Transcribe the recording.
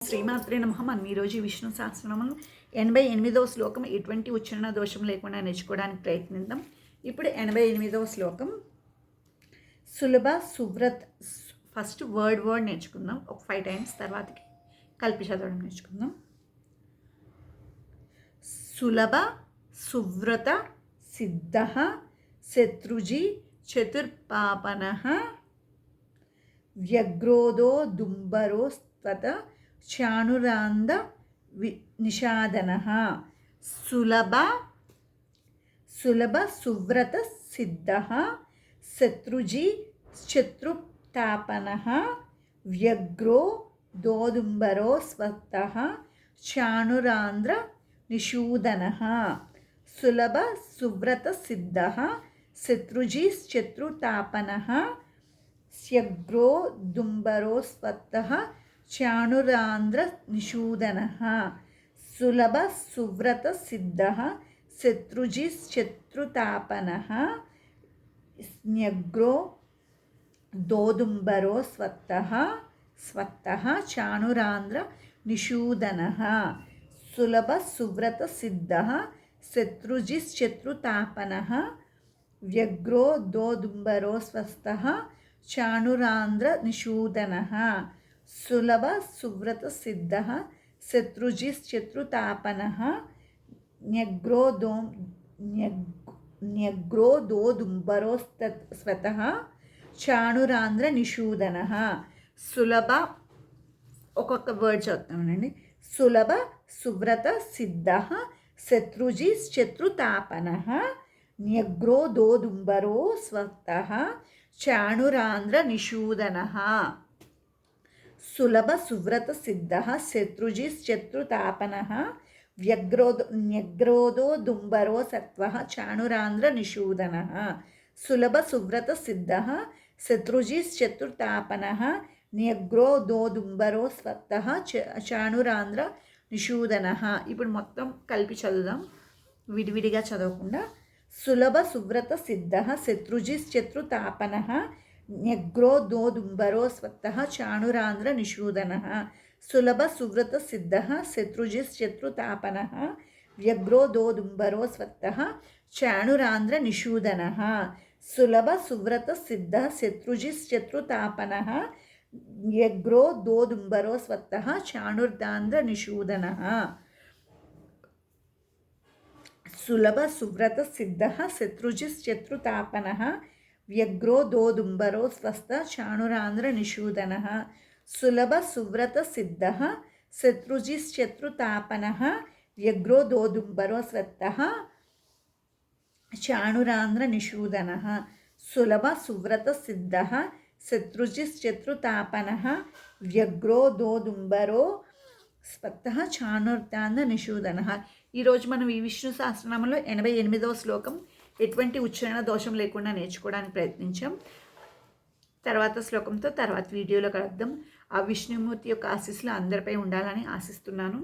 శ్రీమాత్రే నమః. మనం ఈరోజు విష్ణు సహస్రనామంలో 88వ శ్లోకం ఎటువంటి ఉచ్చారణ దోషం లేకుండా నేర్చుకోవడానికి ప్రయత్నిద్దాం. ఇప్పుడు 88వ శ్లోకం సులభ సువ్రత్. ఫస్ట్ వర్డ్ నేర్చుకుందాం ఒక 5 టైమ్స్, తర్వాతకి కలిపి చదవడం నేర్చుకుందాం. సులభ సువ్రత సిద్ధ శత్రుజీ చతుర్పాపనః వ్యగ్రోదో దుంబరో స్వత చాణురాంద నిషాదనః. సులభ సులభ సువ్రత సిద్ధః శత్రుజీ శత్రుతాపనః వ్యగ్రో దోదుంబరో స్వతః చాణురాంధ్ర నిషూదనః. సులభ సువ్రత సిద్ధః శత్రుజీ శత్రుతాపనః వ్యగ్రో దుంబరో స్వతః చాణురాంధ్ర నిషూదనః. సులభ సువ్రత సిద్ధః శత్రుజీ శత్రుతాపనః వ్యగ్రో దోదుంబరో స్వతః చాణురాంధ్ర నిషూదనః. సులభ సువ్రత సిద్ధః శత్రుజీ శత్రుతాపనః వ్యగ్రో దోదుంబరో స్వతః చాణురాంధ్ర నిషూదనః. సులభ సువ్రత సిద్ధః శత్రుజీ శత్రుతాపనః వ్యగ్రో దోదుంబరో స్వతః చాణురాంధ్ర నిషూదనః. సులభ ఒక్కొక్క వర్డ్ చదువుతామండి. సులభ సువ్రత సిద్ధః శత్రుజీ శత్రుతాపనః వ్యగ్రో దోదుంబరో స్వతః చాణురాంధ్ర నిషూదనః. సులభ సువ్రత సిద్ధః శత్రుజీ శత్రుతాపనః వ్యగ్రోదో దుంబరో స్వతః చాణురాంధ్ర నిషూదనః. సులభ సువ్రత సిద్ధః శత్రుజీ శత్రుతాపనః వ్యగ్రో దోదుంబరో స్వతః చాణురాంధ్ర నిషూదనః. ఇప్పుడు మొత్తం కలిపి చదువుదాం, విడివిడిగా చదవకుండా. సులభ సువ్రత సిద్ధః శత్రుజీ శత్రుతాపనః వ్యగ్రో దోదుంబరో స్వతః చాణురాంధ్ర నిషూదనః. సులభ సువ్రత సిద్ధః శత్రుజీ శత్రుతాపనః వ్యగ్రో దోదుంబరో స్వతః చాణురాంధ్ర నిషూదనః. సులభ సువ్రత సిద్ధః శత్రుజీ శత్రుతాపనః వ్యగ్రో దోదుంబరో స్వతః చాణురాంధ్ర నిషూదనః. సులభ సువ్రత సిద్ధః శత్రుజీ శత్రుతాపనః వ్యగ్రో దోదుంబరో స్వతః చాణురాంధ్ర నిషూదనః. సులభ సువ్రత సిద్ధః శత్రుజీ శత్రుతాపనః వ్యగ్రో దోదుంబరో స్వతః చాణురాంధ్ర నిషూదనః. సులభ సువ్రత సిద్ధః శత్రుజీ శత్రుతాపనః వ్యగ్రో దోదుంబరో స్వతః చాణురాంధ్ర నిషూదనః. ఈరోజు మనం ఈ విష్ణు సహస్రనామంలో 88వ శ్లోకం ఎటువంటి ఉచ్చారణ దోషం లేకుండా నేర్చుకోవడానికి ప్రయత్నించాం. తర్వాత శ్లోకంతో తర్వాత వీడియోలో కలుద్దాం. ఆ విష్ణుమూర్తి యొక్క ఆశీస్సులు అందరిపై ఉండాలని ఆశిస్తున్నాను.